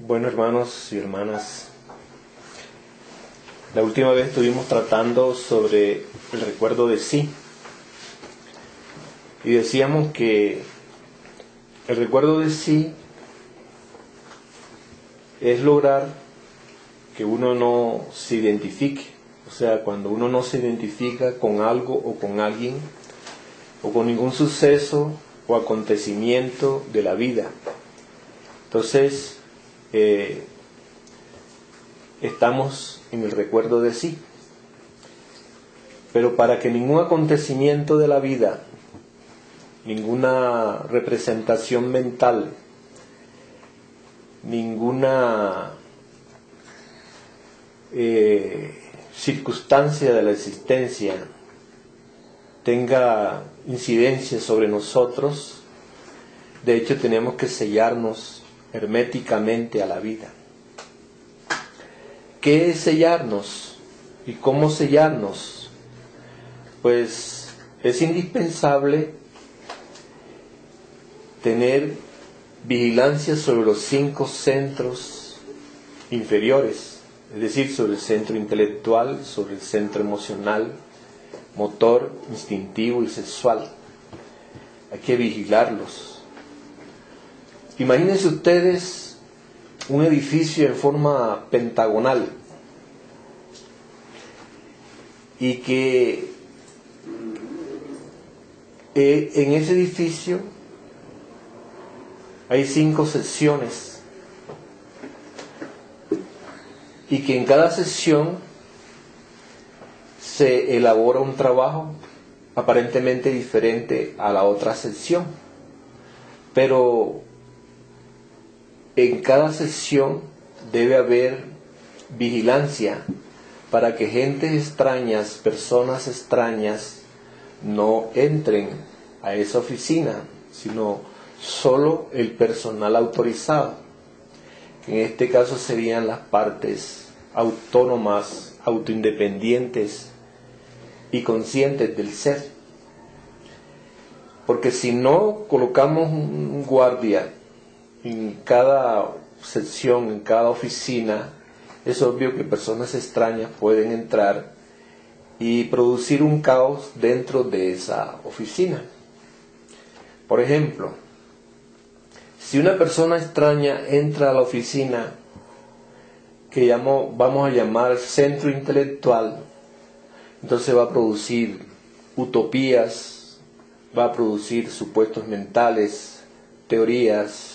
Bueno, hermanos y hermanas, la última vez estuvimos tratando sobre el recuerdo de sí y decíamos que el recuerdo de sí es lograr que uno no se identifique, o sea, cuando uno no se identifica con algo o con alguien o con ningún suceso o acontecimiento de la vida. Entonces, estamos en el recuerdo de sí. Pero para que ningún acontecimiento de la vida, ninguna representación mental, ninguna circunstancia de la existencia tenga incidencia sobre nosotros, de hecho tenemos que sellarnos herméticamente a la vida. ¿Qué es sellarnos? ¿Y cómo sellarnos? Pues es indispensable tener vigilancia sobre los 5 centros inferiores, es decir, sobre el centro intelectual, sobre el centro emocional, motor, instintivo y sexual. Hay que vigilarlos. Imagínense ustedes un edificio en forma pentagonal y que en ese edificio hay 5 secciones y que en cada sección se elabora un trabajo aparentemente diferente a la otra sección, pero en cada sección debe haber vigilancia para que gentes extrañas, personas extrañas, no entren a esa oficina, sino solo el personal autorizado, que en este caso serían las partes autónomas, autoindependientes y conscientes del ser. Porque si no colocamos un guardia en cada sección, en cada oficina, es obvio que personas extrañas pueden entrar y producir un caos dentro de esa oficina. Por ejemplo, si una persona extraña entra a la oficina que vamos a llamar centro intelectual, entonces va a producir utopías, va a producir supuestos mentales, teorías,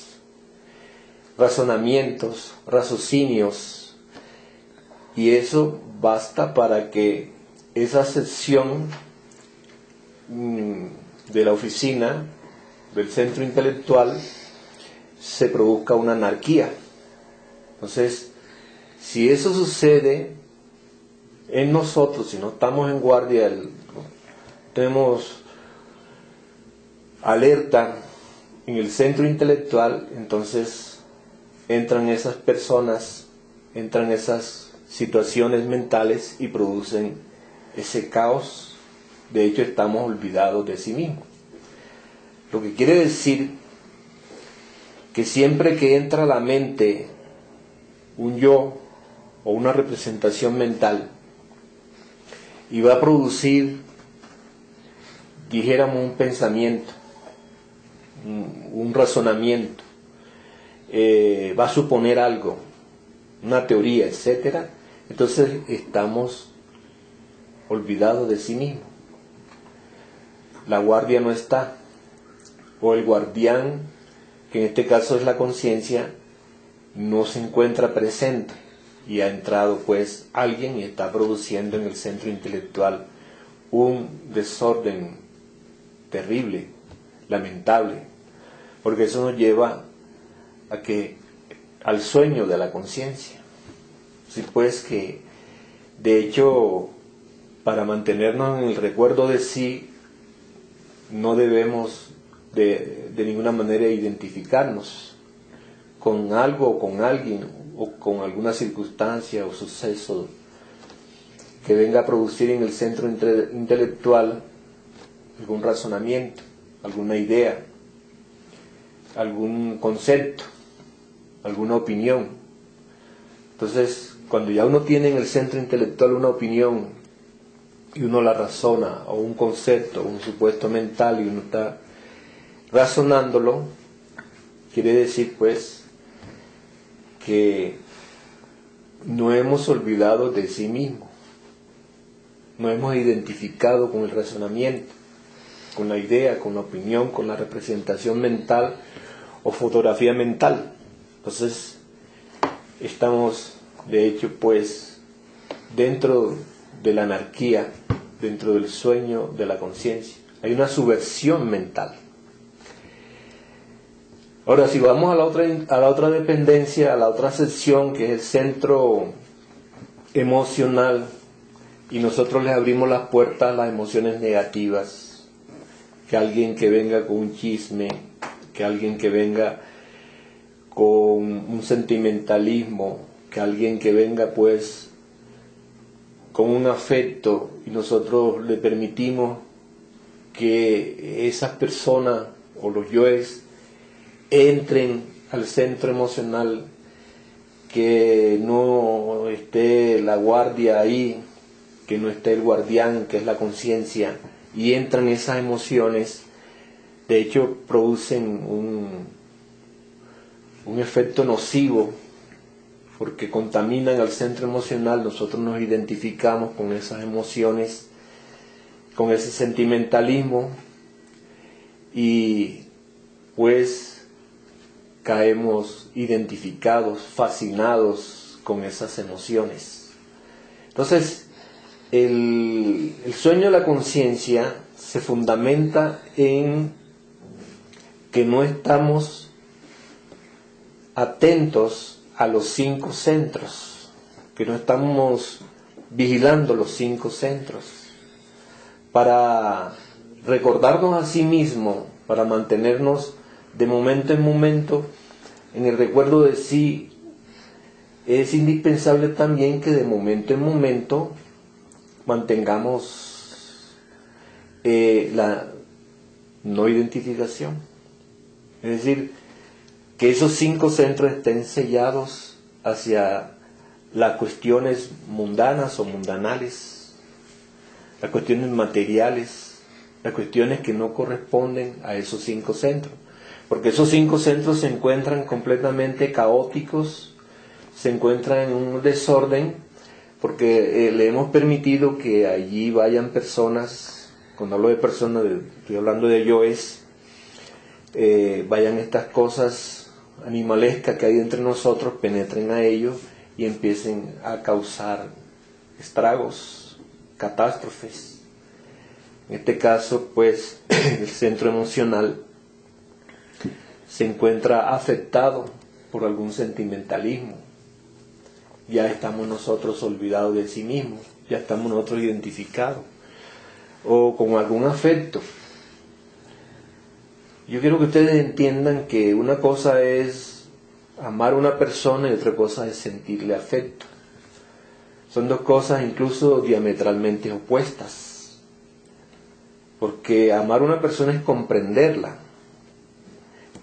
razonamientos, raciocinios, y eso basta para que esa sección de la oficina, del centro intelectual, se produzca una anarquía. Entonces, si eso sucede en nosotros, si no estamos en guardia, tenemos alerta en el centro intelectual, entonces entran esas personas, entran esas situaciones mentales y producen ese caos. De hecho, estamos olvidados de sí mismos. Lo que quiere decir que siempre que entra a la mente un yo o una representación mental y va a producir, dijéramos, un pensamiento, un razonamiento, va a suponer algo, una teoría, etcétera, entonces estamos olvidados de sí mismos. La guardia no está, o el guardián, que en este caso es la conciencia, no se encuentra presente, y ha entrado pues alguien y está produciendo en el centro intelectual un desorden terrible, lamentable, porque eso nos lleva al sueño de la conciencia. Así pues que, de hecho, para mantenernos en el recuerdo de sí, no debemos de ninguna manera identificarnos con algo o con alguien o con alguna circunstancia o suceso que venga a producir en el centro intelectual algún razonamiento, alguna idea, algún concepto, alguna opinión. Entonces, cuando ya uno tiene en el centro intelectual una opinión y uno la razona, o un concepto, un supuesto mental, y uno está razonándolo, quiere decir pues que no hemos olvidado de sí mismo, no hemos identificado con el razonamiento, con la idea, con la opinión, con la representación mental o fotografía mental. Entonces estamos de hecho pues dentro de la anarquía, dentro del sueño de la conciencia. Hay una subversión mental. Ahora, si vamos a la otra dependencia, a la otra sección, que es el centro emocional, y nosotros les abrimos las puertas a las emociones negativas, que alguien que venga con un chisme, que alguien que venga con un sentimentalismo, que alguien que venga pues con un afecto, y nosotros le permitimos que esas personas o los yoes entren al centro emocional, que no esté la guardia ahí, que no esté el guardián, que es la conciencia, y entran esas emociones, de hecho producen un efecto nocivo, porque contaminan al centro emocional. Nosotros nos identificamos con esas emociones, con ese sentimentalismo, y pues caemos identificados, fascinados con esas emociones. Entonces, el sueño de la conciencia se fundamenta en que no estamos atentos a los 5 centros, que no estamos vigilando los 5 centros, para recordarnos a sí mismo, para mantenernos de momento en momento en el recuerdo de sí. Es indispensable también que de momento en momento mantengamos la no identificación, es decir, que esos 5 centros estén sellados hacia las cuestiones mundanas o mundanales, las cuestiones materiales, las cuestiones que no corresponden a esos 5 centros. Porque esos 5 centros se encuentran completamente caóticos, se encuentran en un desorden, porque le hemos permitido que allí vayan personas, cuando hablo de personas, estoy hablando de yoes, vayan estas cosas animalescas que hay entre nosotros, penetren a ellos y empiecen a causar estragos, catástrofes. En este caso, pues, el centro emocional se encuentra afectado por algún sentimentalismo. Ya estamos nosotros olvidados de sí mismos, ya estamos nosotros identificados, o con algún afecto. Yo quiero que ustedes entiendan que una cosa es amar a una persona y otra cosa es sentirle afecto. Son 2 cosas incluso diametralmente opuestas, porque amar a una persona es comprenderla,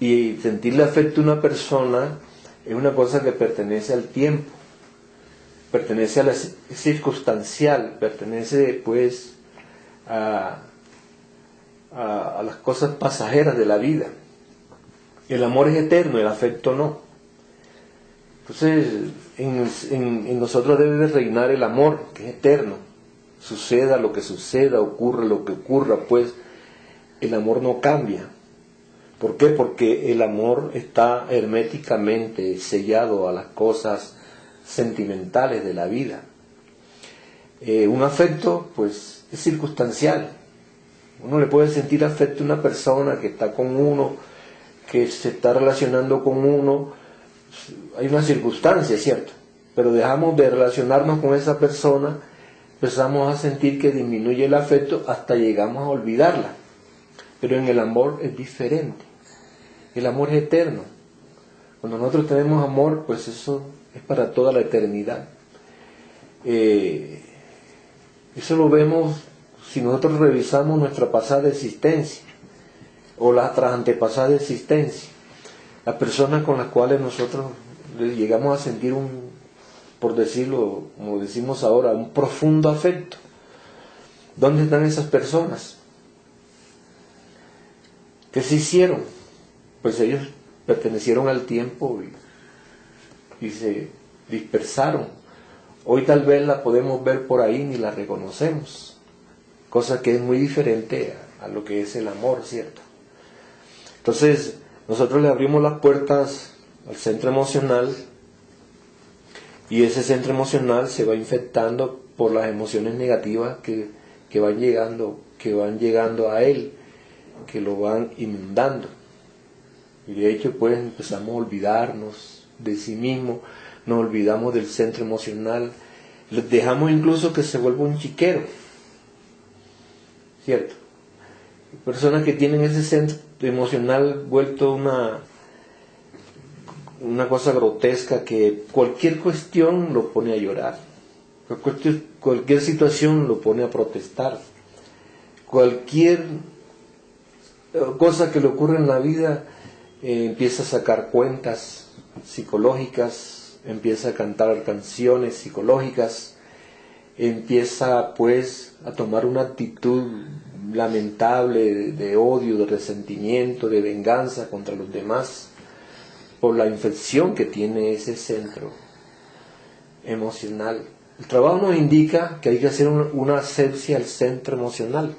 y sentirle afecto a una persona es una cosa que pertenece al tiempo, pertenece a la circunstancial, pertenece pues a las cosas pasajeras de la vida. El amor es eterno, el afecto no. Entonces en nosotros debe de reinar el amor, que es eterno. Suceda lo que suceda, ocurra lo que ocurra, pues el amor no cambia. ¿Por qué? Porque el amor está herméticamente sellado a las cosas sentimentales de la vida. Un afecto pues es circunstancial. Uno le puede sentir afecto a una persona que está con uno, que se está relacionando con uno. Hay una circunstancia, ¿cierto? Pero dejamos de relacionarnos con esa persona, empezamos a sentir que disminuye el afecto hasta llegamos a olvidarla. Pero en el amor es diferente. El amor es eterno. Cuando nosotros tenemos amor, pues eso es para toda la eternidad. Eso lo vemos si nosotros revisamos nuestra pasada existencia o la antepasada existencia. Las personas con las cuales nosotros llegamos a sentir un por decirlo, como decimos ahora, un profundo afecto. ¿Dónde están esas personas? ¿Qué se hicieron? Pues ellos pertenecieron al tiempo y se dispersaron. Hoy tal vez la podemos ver por ahí ni la reconocemos, cosa que es muy diferente a lo que es el amor, ¿cierto? Entonces, nosotros le abrimos las puertas al centro emocional y ese centro emocional se va infectando por las emociones negativas que van llegando a él, que lo van inundando. Y de hecho, pues empezamos a olvidarnos de sí mismo, nos olvidamos del centro emocional, dejamos incluso que se vuelva un chiquero, ¿cierto? Personas que tienen ese centro emocional vuelto una cosa grotesca, que cualquier cuestión lo pone a llorar, cualquier situación lo pone a protestar, cualquier cosa que le ocurre en la vida empieza a sacar cuentas psicológicas, empieza a cantar canciones psicológicas, empieza pues a tomar una actitud lamentable de odio, de resentimiento, de venganza contra los demás, por la infección que tiene ese centro emocional. El trabajo nos indica que hay que hacer una asepsia al centro emocional,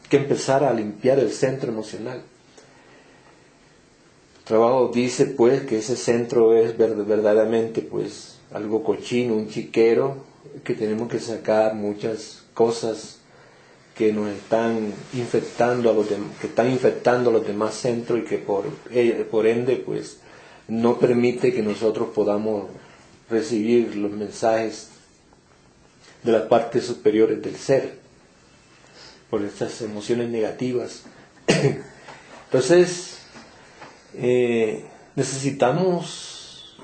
que empezar a limpiar el centro emocional. El trabajo dice pues que ese centro es verdaderamente pues algo cochino, un chiquero, que tenemos que sacar muchas cosas que nos están infectando que están infectando a los demás centros y que por ende pues no permite que nosotros podamos recibir los mensajes de las partes superiores del ser, por estas emociones negativas. Entonces, necesitamos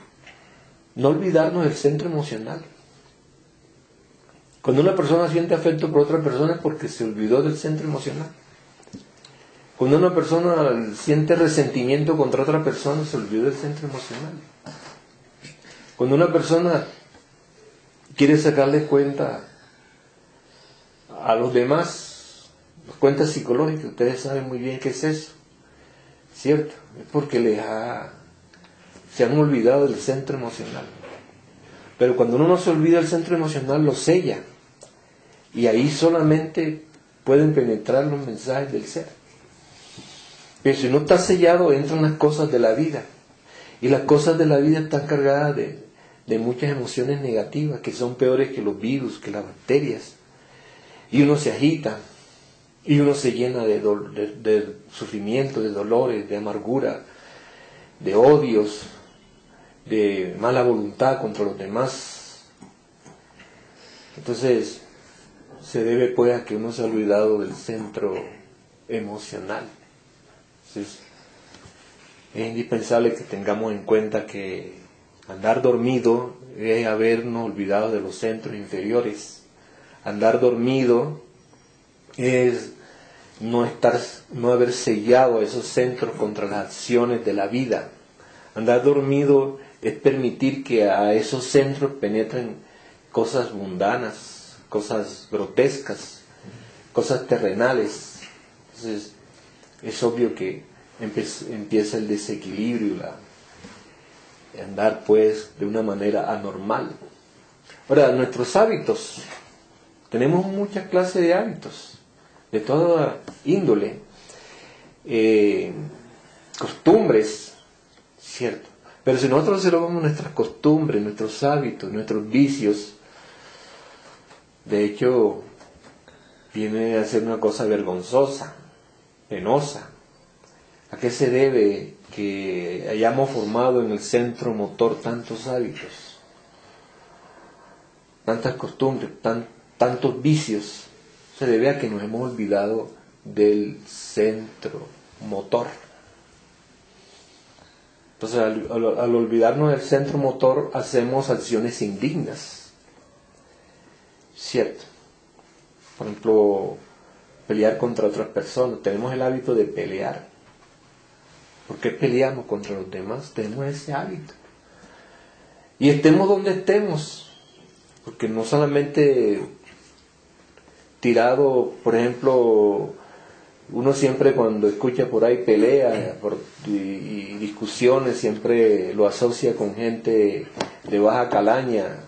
no olvidarnos del centro emocional. Cuando una persona siente afecto por otra persona es porque se olvidó del centro emocional. Cuando una persona siente resentimiento contra otra persona, se olvidó del centro emocional. Cuando una persona quiere sacarle cuenta a los demás, cuentas psicológicas, ustedes saben muy bien qué es eso, ¿cierto? Es porque se han olvidado del centro emocional. Pero cuando uno no se olvida del centro emocional, lo sella. Y ahí solamente pueden penetrar los mensajes del ser. Pero si no está sellado, entran las cosas de la vida. Y las cosas de la vida están cargadas de muchas emociones negativas, que son peores que los virus, que las bacterias. Y uno se agita, y uno se llena de sufrimiento, de dolores, de amargura, de odios, de mala voluntad contra los demás. Entonces, se debe pues a que uno se ha olvidado del centro emocional. Entonces, es indispensable que tengamos en cuenta que andar dormido es habernos olvidado de los centros inferiores. Andar dormido es no haber sellado esos centros contra las acciones de la vida. Andar dormido es permitir que a esos centros penetren cosas mundanas, cosas grotescas, cosas terrenales. Entonces, es obvio que empieza el desequilibrio, andar pues de una manera anormal. Ahora, nuestros hábitos, tenemos muchas clases de hábitos, de toda índole, costumbres, ¿cierto? Pero si nosotros observamos nuestras costumbres, nuestros hábitos, nuestros vicios, de hecho, viene a ser una cosa vergonzosa, penosa. ¿A qué se debe que hayamos formado en el centro motor tantos hábitos, tantas costumbres, tantos vicios? Se debe a que nos hemos olvidado del centro motor. Entonces, al olvidarnos del centro motor, hacemos acciones indignas, ¿cierto? Por ejemplo, pelear contra otras personas. Tenemos el hábito de pelear. ¿Por qué peleamos contra los demás? Tenemos ese hábito. Y estemos donde estemos, porque no solamente tirado, por ejemplo, uno siempre cuando escucha por ahí pelea y discusiones, siempre lo asocia con gente de baja calaña,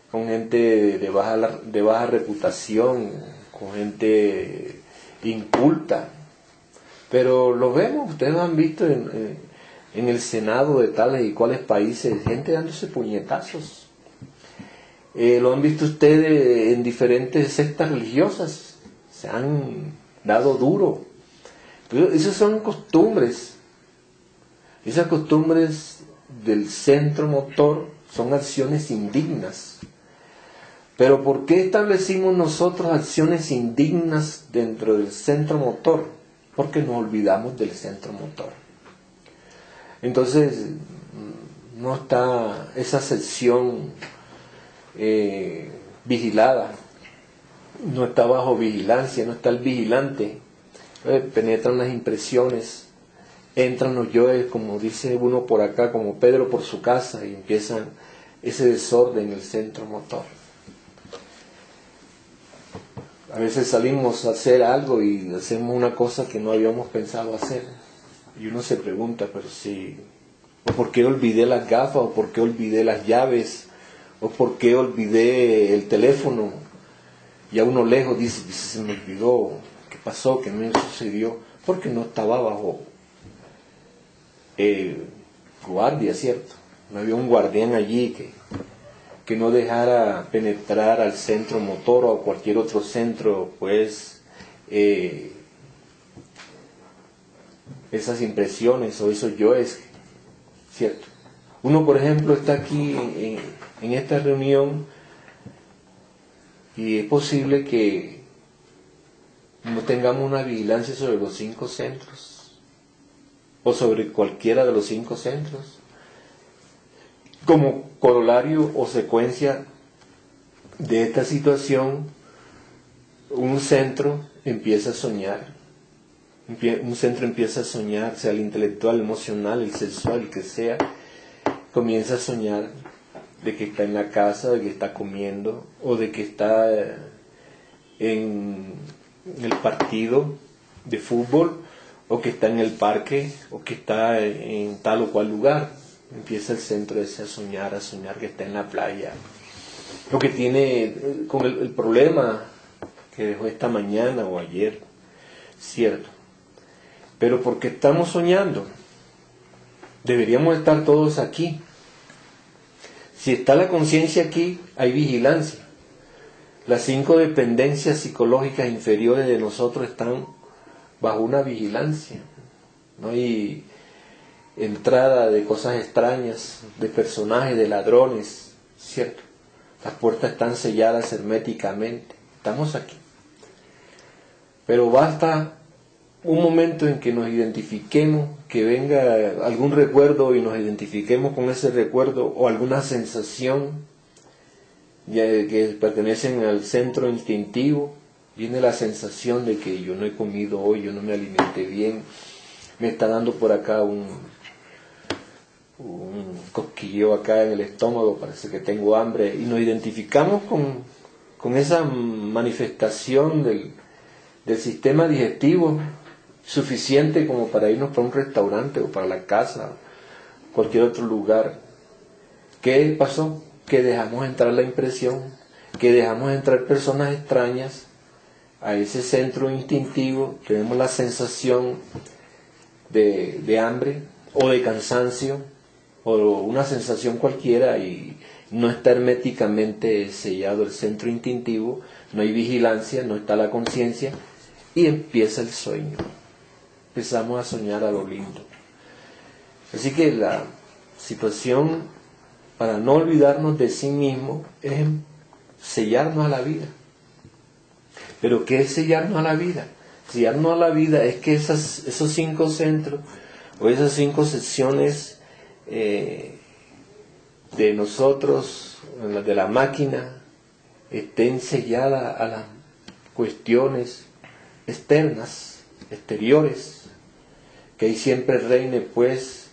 con gente de baja reputación, con gente inculta. Pero lo vemos, ustedes lo han visto en el Senado de tales y cuales países, gente dándose puñetazos. Lo han visto ustedes en diferentes sectas religiosas, se han dado duro. Pero esas son costumbres. Esas costumbres del centro motor son acciones indignas. Pero ¿por qué establecimos nosotros acciones indignas dentro del centro motor? Porque nos olvidamos del centro motor. Entonces, no está esa sección vigilada, no está bajo vigilancia, no está el vigilante. Penetran las impresiones, entran los yoes, como dice uno por acá, como Pedro por su casa, y empiezan ese desorden en el centro motor. A veces salimos a hacer algo y hacemos una cosa que no habíamos pensado hacer. Y uno se pregunta, pero si, o por qué olvidé las gafas, o por qué olvidé las llaves, o por qué olvidé el teléfono. Y a uno lejos dice, se me olvidó, ¿qué pasó? ¿Qué me sucedió? Porque no estaba bajo guardia, ¿cierto? No había un guardián allí que no dejara penetrar al centro motor o a cualquier otro centro, pues, esas impresiones o esos yoes, ¿cierto? Uno, por ejemplo, está aquí en esta reunión y es posible que no tengamos una vigilancia sobre los 5 centros o sobre cualquiera de los 5 centros. Como corolario o secuencia de esta situación, un centro empieza a soñar. Un centro empieza a soñar, sea el intelectual, el emocional, el sexual, el que sea, comienza a soñar de que está en la casa, de que está comiendo, o de que está en el partido de fútbol, o que está en el parque, o que está en tal o cual lugar. Empieza el centro ese a soñar que está en la playa. Lo que tiene con el problema que dejó esta mañana o ayer, cierto. Pero porque estamos soñando, deberíamos estar todos aquí. Si está la conciencia aquí, hay vigilancia. Las 5 dependencias psicológicas inferiores de nosotros están bajo una vigilancia. No hay entrada de cosas extrañas, de personajes, de ladrones, ¿cierto? Las puertas están selladas herméticamente. Estamos aquí. Pero basta un momento en que nos identifiquemos, que venga algún recuerdo y nos identifiquemos con ese recuerdo o alguna sensación que pertenecen al centro instintivo. Viene la sensación de que yo no he comido hoy, yo no me alimenté bien, me está dando por acá un cosquilleo acá en el estómago, parece que tengo hambre, y nos identificamos con esa manifestación del sistema digestivo suficiente como para irnos para un restaurante o para la casa, cualquier otro lugar. ¿Qué pasó? Que dejamos entrar la impresión, que dejamos entrar personas extrañas a ese centro instintivo, tenemos la sensación de hambre o de cansancio o una sensación cualquiera y no está herméticamente sellado el centro instintivo, no hay vigilancia, no está la conciencia y empieza el sueño. Empezamos a soñar a lo lindo. Así que la situación para no olvidarnos de sí mismo es sellarnos a la vida. ¿Pero qué es sellarnos a la vida? Sellarnos a la vida es que esos 5 centros o esas 5 secciones de nosotros, de la máquina, estén selladas a las cuestiones externas, exteriores, que ahí siempre reine pues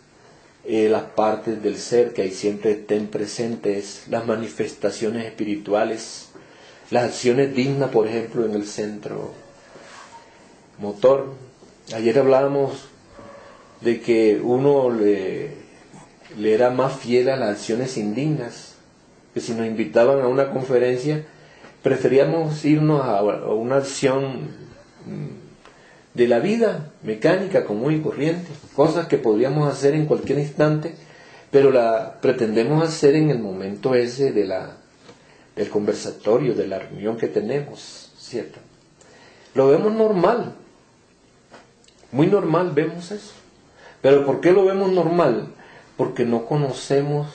las partes del ser que ahí siempre estén presentes, las manifestaciones espirituales, las acciones dignas, por ejemplo, en el centro motor. Ayer hablábamos de que uno le era más fiel a las acciones indignas, que si nos invitaban a una conferencia, preferíamos irnos a una acción de la vida mecánica, común y corriente, cosas que podríamos hacer en cualquier instante, pero la pretendemos hacer en el momento ese del conversatorio, de la reunión que tenemos, ¿cierto? Lo vemos normal, muy normal vemos eso. Pero ¿por qué lo vemos normal? Porque no conocemos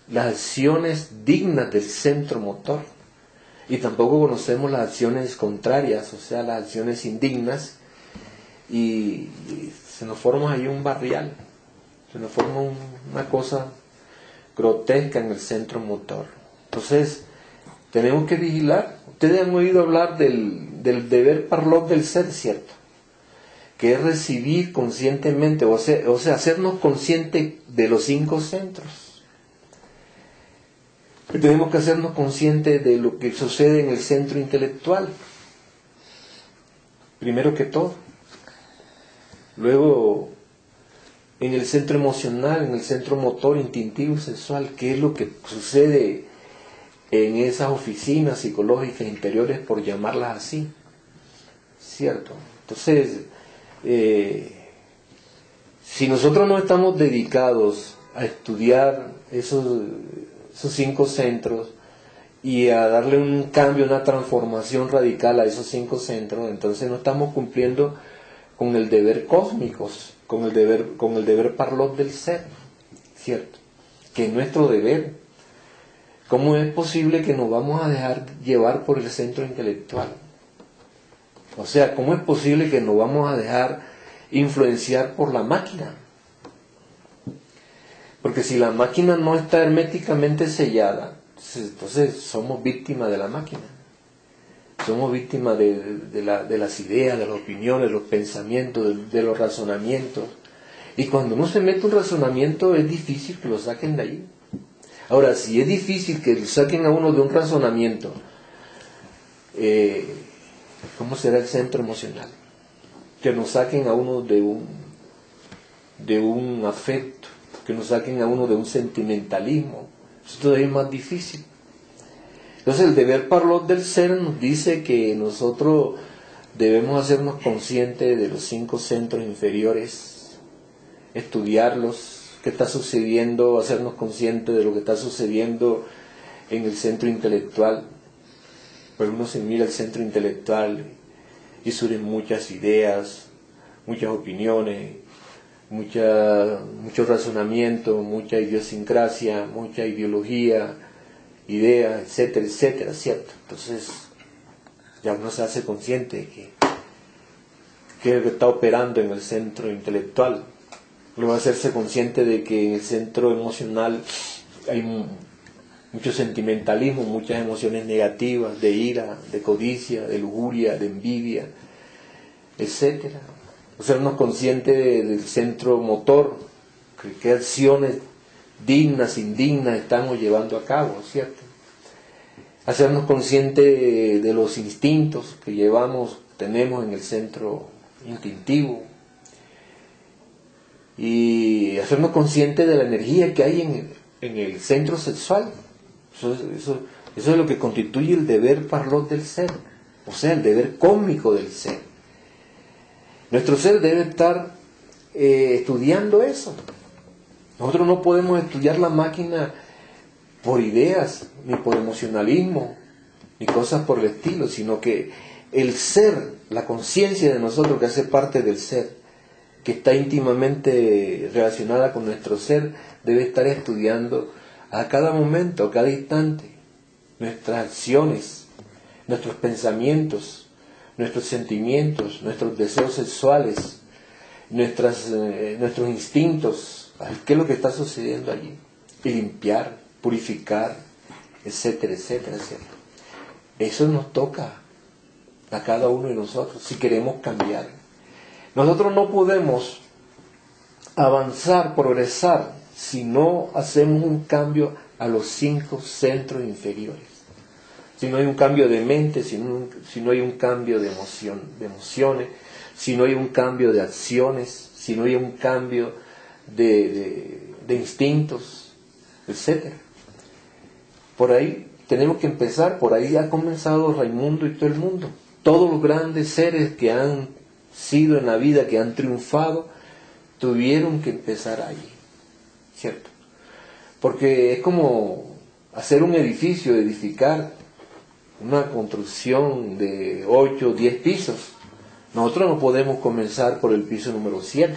las acciones dignas del centro motor y tampoco conocemos las acciones contrarias, o sea, las acciones indignas, y se nos forma ahí un barrial, se nos forma una cosa grotesca en el centro motor. Entonces, tenemos que vigilar. Ustedes han oído hablar del deber parlot del ser, ¿cierto? Que es recibir conscientemente, o sea, hacernos conscientes de los 5 centros. Y tenemos que hacernos conscientes de lo que sucede en el centro intelectual, primero que todo. Luego, en el centro emocional, en el centro motor, instintivo, sexual, qué es lo que sucede en esas oficinas psicológicas interiores, por llamarlas así, ¿cierto? Entonces, si nosotros no estamos dedicados a estudiar esos 5 centros y a darle un cambio, una transformación radical a esos 5 centros, entonces no estamos cumpliendo con el deber cósmico, con el deber parlot del ser, ¿cierto? Que es nuestro deber. ¿Cómo es posible que nos vamos a dejar llevar por el centro intelectual? O sea, ¿cómo es posible que nos vamos a dejar influenciar por la máquina? Porque si la máquina no está herméticamente sellada, entonces somos víctimas de la máquina. Somos víctimas de las ideas, de las opiniones, de los pensamientos, de los razonamientos. Y cuando uno se mete un razonamiento, es difícil que lo saquen de ahí. Ahora, si es difícil que saquen a uno de un razonamiento, ¿cómo será el centro emocional? Que nos saquen a uno de un afecto, que nos saquen a uno de un sentimentalismo. Eso todavía es más difícil. Entonces el deber parlot del ser nos dice que nosotros debemos hacernos conscientes de los 5 centros inferiores, estudiarlos, qué está sucediendo, hacernos conscientes de lo que está sucediendo en el centro intelectual. Pero uno se mira el centro intelectual y surgen muchas ideas, muchas opiniones, mucho razonamiento, mucha idiosincrasia, mucha ideología, ideas, etcétera, etcétera, ¿cierto? Entonces ya uno se hace consciente de que está operando en el centro intelectual. Luego hacerse consciente de que en el centro emocional hay mucho sentimentalismo, muchas emociones negativas, de ira, de codicia, de lujuria, de envidia, etcétera. Hacernos conscientes del centro motor, qué acciones dignas, indignas estamos llevando a cabo, ¿cierto? Hacernos conscientes de los instintos que tenemos en el centro instintivo, y hacernos conscientes de la energía que hay en el centro sexual. Eso es lo que constituye el deber parlot del ser, o sea, el deber cósmico del ser. Nuestro ser debe estar estudiando eso. Nosotros no podemos estudiar la máquina por ideas, ni por emocionalismo, ni cosas por el estilo, sino que el ser, la conciencia de nosotros que hace parte del ser, que está íntimamente relacionada con nuestro ser, debe estar estudiando a cada momento, a cada instante, nuestras acciones, nuestros pensamientos, nuestros sentimientos, nuestros deseos sexuales, nuestros instintos, qué es lo que está sucediendo allí, y limpiar, purificar, etcétera, etcétera, etcétera. Eso nos toca a cada uno de nosotros si queremos cambiar. Nosotros no podemos avanzar, progresar, si no hacemos un cambio a los 5 centros inferiores. Si no hay un cambio de mente, si no hay un cambio de emociones, si no hay un cambio de acciones, si no hay un cambio de instintos, etc. Por ahí tenemos que empezar, por ahí ha comenzado Raimundo y todo el mundo. Todos los grandes seres que han sido en la vida, que han triunfado, tuvieron que empezar ahí, ¿cierto? Porque es como hacer un edificio, edificar una construcción de 8 o 10 pisos. Nosotros no podemos comenzar por el piso número 7,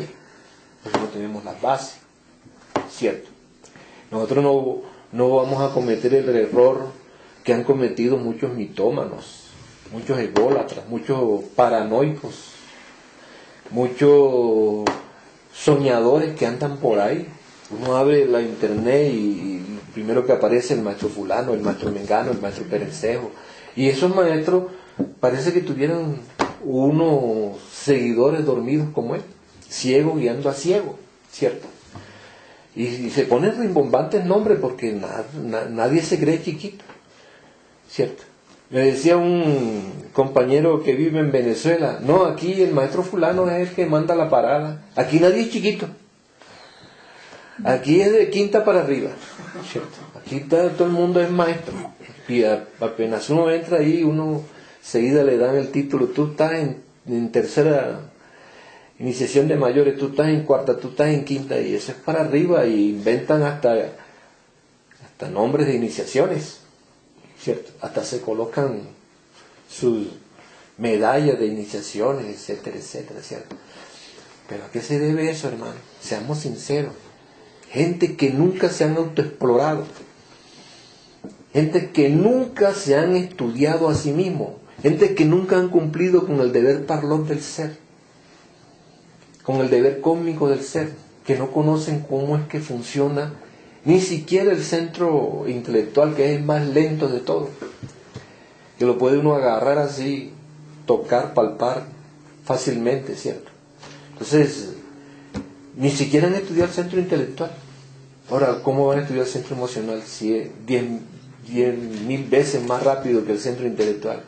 porque no tenemos las bases, ¿cierto? Nosotros no vamos a cometer el error que han cometido muchos mitómanos, muchos ególatras, muchos paranoicos, muchos soñadores que andan por ahí. Uno abre la internet y lo primero que aparece es el maestro fulano, el maestro mengano, el maestro perencejo. Y esos maestros parece que tuvieran unos seguidores dormidos como él, ciego guiando a ciego, ¿cierto? Y se ponen rimbombantes nombres porque nadie se cree chiquito, ¿cierto? Me decía un compañero que vive en Venezuela, no, aquí el maestro fulano es el que manda la parada, aquí nadie es chiquito, aquí es de quinta para arriba, ¿cierto? Aquí todo el mundo es maestro, y apenas uno entra ahí, uno seguida le dan el título, tú estás en tercera iniciación de mayores, tú estás en cuarta, tú estás en quinta, y eso es para arriba, y inventan hasta nombres de iniciaciones, ¿cierto? Hasta se colocan sus medallas de iniciaciones, etcétera, etcétera, ¿cierto? Pero ¿a qué se debe eso, hermano? Seamos sinceros. Gente que nunca se han autoexplorado, gente que nunca se han estudiado a sí mismos, gente que nunca han cumplido con el deber parlor del ser, con el deber cósmico del ser, que no conocen cómo es que funciona ni siquiera el centro intelectual, que es el más lento de todo, que lo puede uno agarrar así, tocar, palpar fácilmente, ¿cierto? Entonces, ni siquiera han estudiado el centro intelectual. Ahora, ¿cómo van a estudiar el centro emocional si es 10.000 veces más rápido que el centro intelectual?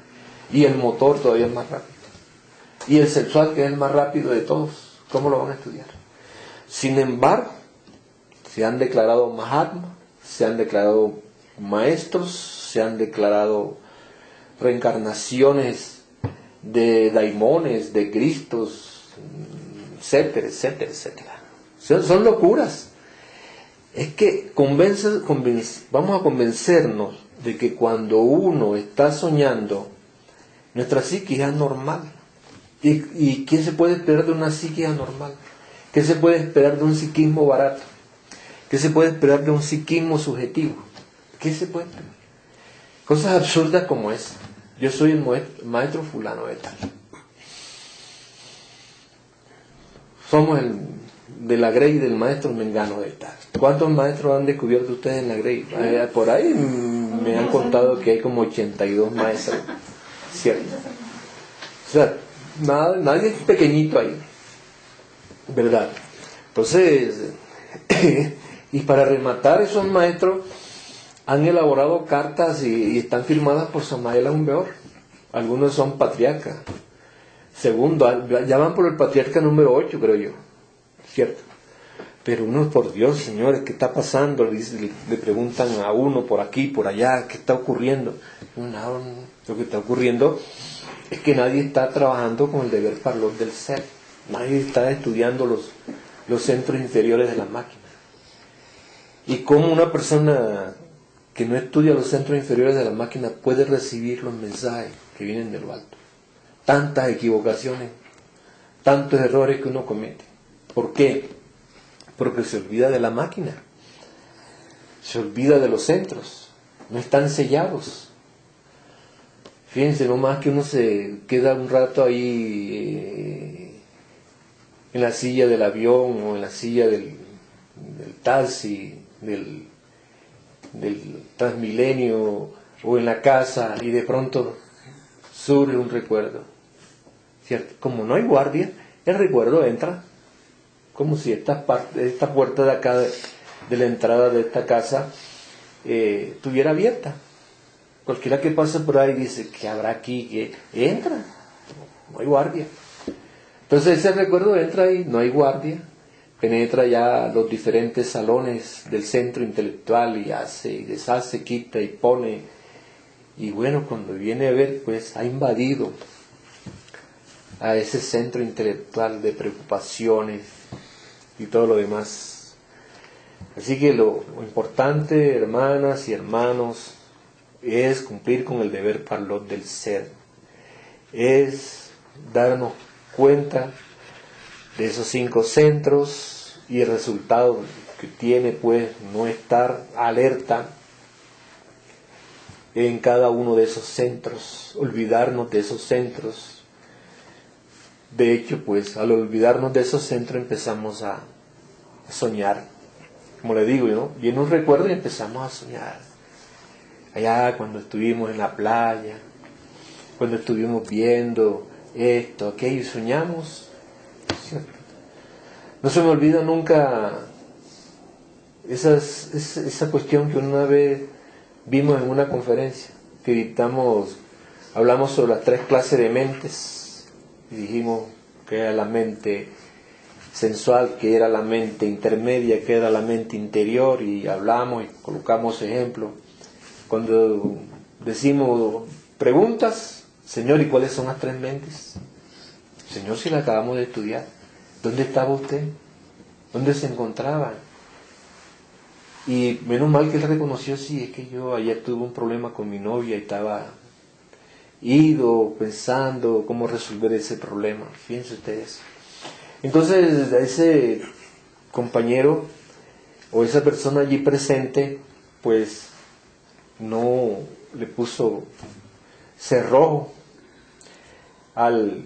Y el motor todavía es más rápido. Y el sexual, que es el más rápido de todos, ¿cómo lo van a estudiar? Sin embargo, se han declarado Mahatma, se han declarado maestros, se han declarado reencarnaciones de daimones, de Cristos, etcétera, etcétera, etcétera. Son locuras. Es que vamos a convencernos de que cuando uno está soñando, nuestra psique es anormal. ¿Y qué se puede esperar de una psique anormal? ¿Qué se puede esperar de un psiquismo barato? ¿Qué se puede esperar de un psiquismo subjetivo? ¿Qué se puede esperar? Cosas absurdas como esa. Yo soy el maestro fulano de tal. Somos de la Grey del maestro mengano de tal. ¿Cuántos maestros han descubierto ustedes en la Grey? Por ahí me han contado que hay como 82 maestros. ¿Cierto? O sea, nadie es pequeñito ahí. ¿Verdad? Entonces, y para rematar, esos maestros han elaborado cartas y están firmadas por Samael Aun Weor. Algunos son patriarcas. Segundo, ya van por el patriarca número 8, creo yo. ¿Cierto? Pero uno, por Dios, señores, ¿qué está pasando? Le preguntan a uno por aquí, por allá, ¿qué está ocurriendo? No, lo que está ocurriendo es que nadie está trabajando con el deber parlor del ser. Nadie está estudiando los centros inferiores de la máquina. Y cómo una persona que no estudia los centros inferiores de la máquina puede recibir los mensajes que vienen de lo alto. Tantas equivocaciones, tantos errores que uno comete. ¿Por qué? Porque se olvida de la máquina, se olvida de los centros, no están sellados. Fíjense nomás que uno se queda un rato ahí en la silla del avión o en la silla del taxi, del Transmilenio o en la casa, y de pronto surge un recuerdo, ¿cierto? Como no hay guardia, el recuerdo entra como si esta puerta de acá, de la entrada de esta casa, estuviera abierta. Cualquiera que pase por ahí dice, ¿qué habrá aquí? Que entra, no hay guardia. Entonces ese recuerdo entra y no hay guardia, penetra ya los diferentes salones del centro intelectual y hace y deshace, quita y pone. Y bueno, cuando viene a ver, pues ha invadido a ese centro intelectual de preocupaciones y todo lo demás. Así que lo importante, hermanas y hermanos, es cumplir con el deber parlot del ser, es darnos cuenta de esos 5 centros y el resultado que tiene pues no estar alerta en cada uno de esos centros, olvidarnos de esos centros. De hecho, pues al olvidarnos de esos centros empezamos a soñar. Como le digo, ¿no? Viene un recuerdo y empezamos a soñar. Allá cuando estuvimos en la playa, cuando estuvimos viendo esto, aquello, y soñamos, ¿cierto? No se me olvida nunca esa cuestión que una vez vimos en una conferencia, que dictamos, hablamos sobre las 3 clases de mentes, y dijimos que era la mente sensual, que era la mente intermedia, que era la mente interior, y hablamos y colocamos ejemplos. Cuando decimos preguntas, Señor, ¿y cuáles son las 3 mentes? Señor, si la acabamos de estudiar, ¿dónde estaba usted? ¿Dónde se encontraba? Y menos mal que él reconoció, sí, es que yo ayer tuve un problema con mi novia y estaba ido pensando cómo resolver ese problema. Fíjense ustedes. Entonces, a ese compañero o esa persona allí presente, pues no le puso cerrojo al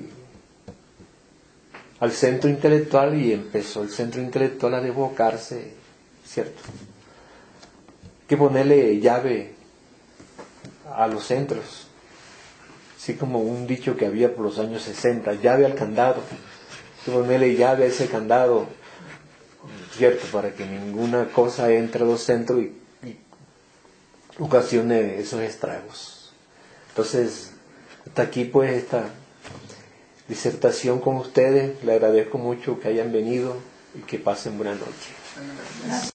centro intelectual y empezó el centro intelectual a desbocarse, ¿cierto? Hay que ponerle llave a los centros, así como un dicho que había por los años 60, llave al candado. Hay que ponerle llave a ese candado, ¿cierto? Para que ninguna cosa entre a los centros y ocasione esos estragos. Entonces, hasta aquí pues esta disertación con ustedes. Le agradezco mucho que hayan venido y que pasen buena noche.